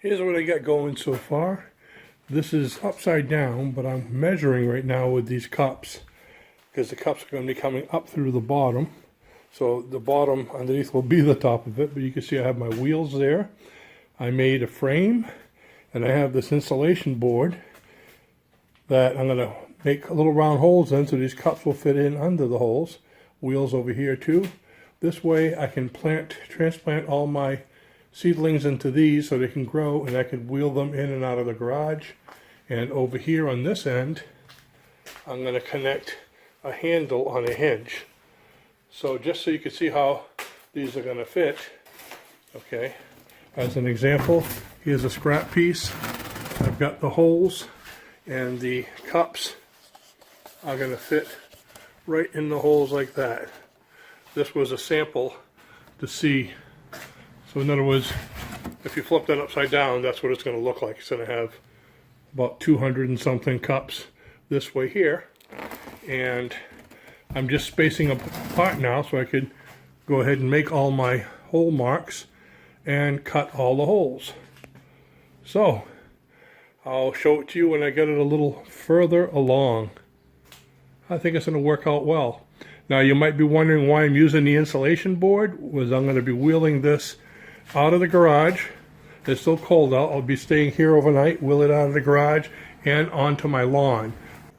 Here's what I got going so far. This is upside down, but I'm measuring right now with these cups because the cups are going to be coming up through the bottom. So the bottom underneath will be the top of it, but you can see I have my wheels there. I made a frame, and I have this insulation board that I'm going to make little round holes in so these cups will fit in under the holes. Wheels over here too. This way I can transplant all my seedlings into these so they can grow, and I can wheel them in and out of the garage. And over here on this end, I'm going to connect a handle on a hinge. So just so you can see how these are going to fit, okay, as an example, here's a scrap piece. I've got the holes, and the cups are going to fit right in the holes like that. This was a sample to see. So in other words, if you flip that upside down, that's what it's going to look like. It's going to have about 200 and something cups this way here. And I'm just spacing apart now so I could go ahead and make all my hole marks and cut all the holes. So I'll show it to you when I get it a little further along. I think it's going to work out well. Now you might be wondering why I'm using the insulation board. I'm going to be wheeling this out of the garage. It's still cold out. I'll be staying here overnight, wheel it out of the garage and onto my lawn.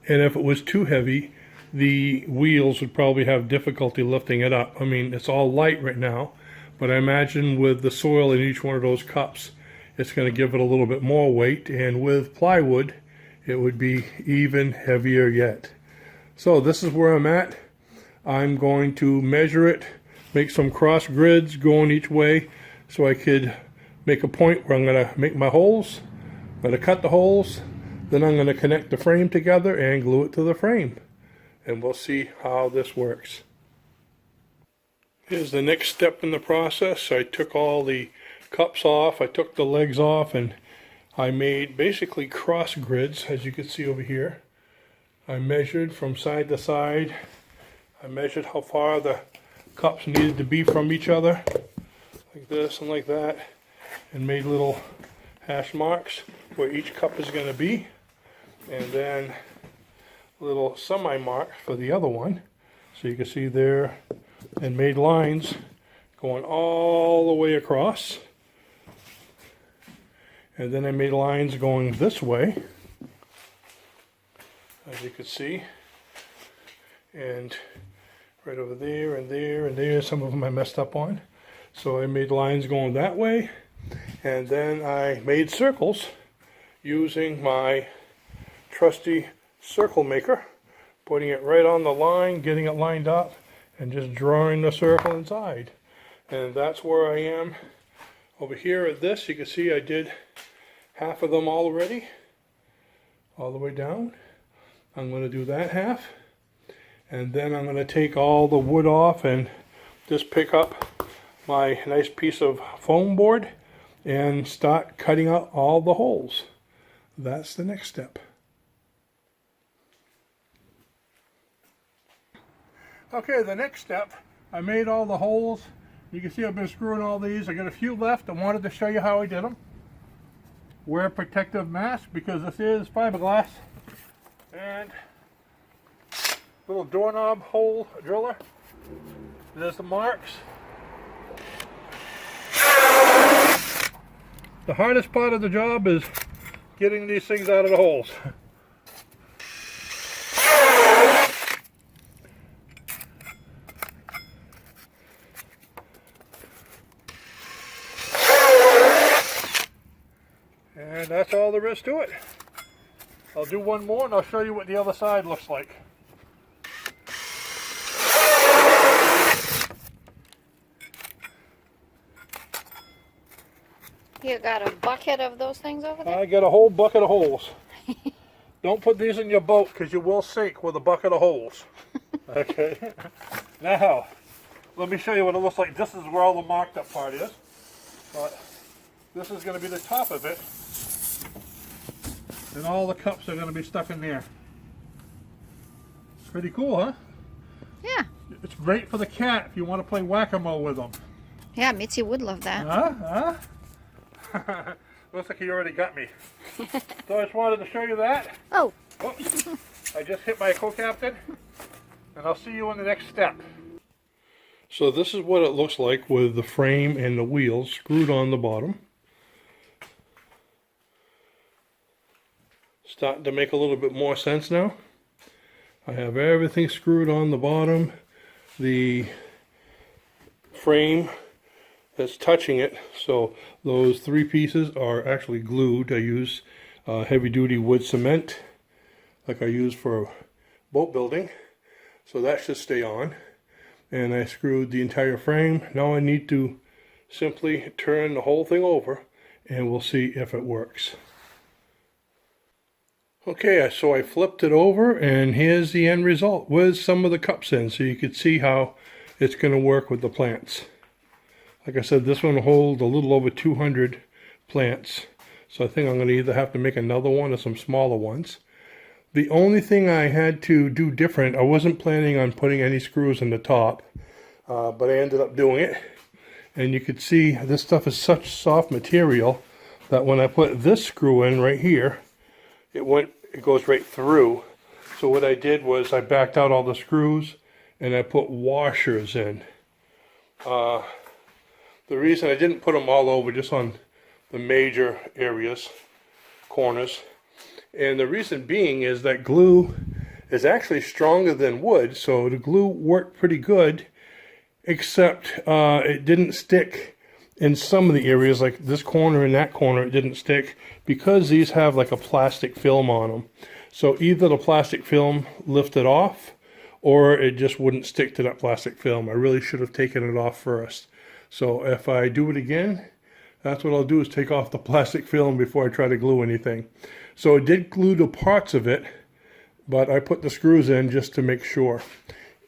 And if it was too heavy, the wheels would probably have difficulty lifting it up. I mean, it's all light right now, but I imagine with the soil in each one of those cups, it's going to give it a little bit more weight, and with plywood, it would be even heavier yet. So this is where I'm at. I'm going to measure it, make some cross grids going each way, so I could make a point where I'm going to make my holes. I'm going to cut the holes, then I'm going to connect the frame together and glue it to the frame. And we'll see how this works. Here's the next step in the process. I took all the cups off, I took the legs off, and I made basically cross grids, as you can see over here. I measured from side to side. I measured how far the cups needed to be from each other, like this and like that, and made little hash marks where each cup is going to be, and then little semi marks for the other one, so you can see there, and made lines going all the way across. And then I made lines going this way, as you can see, and right over there and there and there. Some of them I messed up on. So I made lines going that way, and then I made circles using my trusty circle maker, putting it right on the line, getting it lined up, and just drawing the circle inside. And that's where I am. Over here at this, you can see I did half of them already, all the way down. I'm going to do that half, and then I'm going to take all the wood off and just pick up my nice piece of foam board and start cutting out all the holes. That's the next step. Okay, the next step, I made all the holes. You can see I've been screwing all these. I got a few left. I wanted to show you how I did them. Wear a protective mask because this is fiberglass. And little doorknob hole driller. There's the marks. The hardest part of the job is getting these things out of the holes. And that's all there is to it. I'll do one more and I'll show you what the other side looks like. You got a bucket of those things over there? I got a whole bucket of holes. Don't put these in your boat because you will sink with a bucket of holes. Okay. Now, let me show you what it looks like. This is where all the marked up part is. But this is going to be the top of it. And all the cups are going to be stuck in there. Pretty cool, huh? Yeah. It's great for the cat if you want to play whack-a-mole with them. Yeah, Mitzi would love that. Huh? Looks like he already got me. So I just wanted to show you that. Oh, Whoops. I just hit my co-captain, and I'll see you in the next step. So this is what it looks like with the frame and the wheels screwed on the bottom. Starting to make a little bit more sense now. I have everything screwed on the bottom. The frame that's touching it, so those three pieces are actually glued. I use heavy duty wood cement like I use for boat building, so that should stay on. And I screwed the entire frame. Now I need to simply turn the whole thing over and we'll see if it works. Okay, so I flipped it over and here's the end result with some of the cups in, so you can see how it's going to work with the plants. Like I said, this one will hold a little over 200 plants, so I think I'm going to either have to make another one or some smaller ones. The only thing I had to do different, I wasn't planning on putting any screws in the top, but I ended up doing it. And you could see this stuff is such soft material that when I put this screw in right here, it goes right through. So what I did was I backed out all the screws and I put washers in. The reason I didn't put them all over, just on the major areas, corners, and the reason being is that glue is actually stronger than wood, so the glue worked pretty good, except it didn't stick in some of the areas, like this corner and that corner. It didn't stick because these have like a plastic film on them. So either the plastic film lifted off or it just wouldn't stick to that plastic film. I really should have taken it off first. So if I do it again, that's what I'll do, is take off the plastic film before I try to glue anything. So it did glue to parts of it, but I put the screws in just to make sure.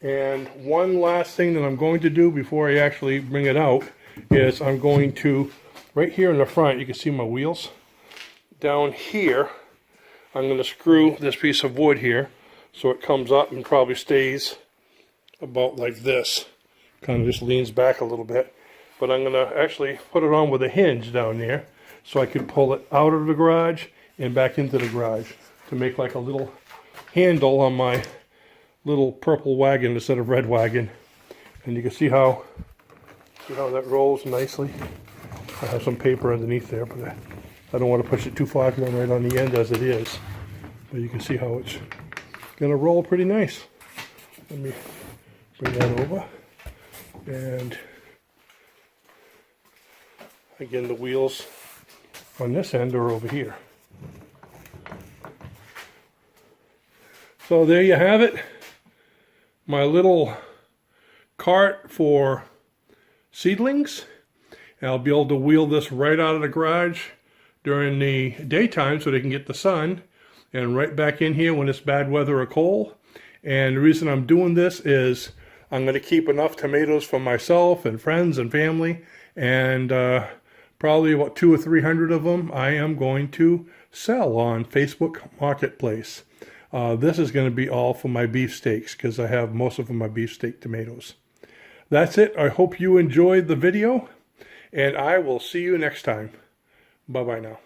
And one last thing that I'm going to do before I actually bring it out is I'm going to, right here in the front, you can see my wheels. Down here, I'm going to screw this piece of wood here so it comes up and probably stays about like this. Kind of just leans back a little bit. But I'm going to actually put it on with a hinge down there so I could pull it out of the garage and back into the garage to make like a little handle on my little purple wagon instead of red wagon. And you can see how that rolls nicely. I have some paper underneath there, but I don't want to push it too far because I'm right on the end as it is. But you can see how it's going to roll pretty nice. Let me bring that over. And again, the wheels on this end are over here. So there you have it. My little cart for seedlings. And I'll be able to wheel this right out of the garage during the daytime so they can get the sun, and right back in here when it's bad weather or cold. And the reason I'm doing this is I'm going to keep enough tomatoes for myself and friends and family, and probably about 200 or 300 of them I am going to sell on Facebook Marketplace. This is going to be all for my beefsteaks because I have most of them my beefsteak tomatoes. That's it. I hope you enjoyed the video, and I will see you next time. Bye-bye now.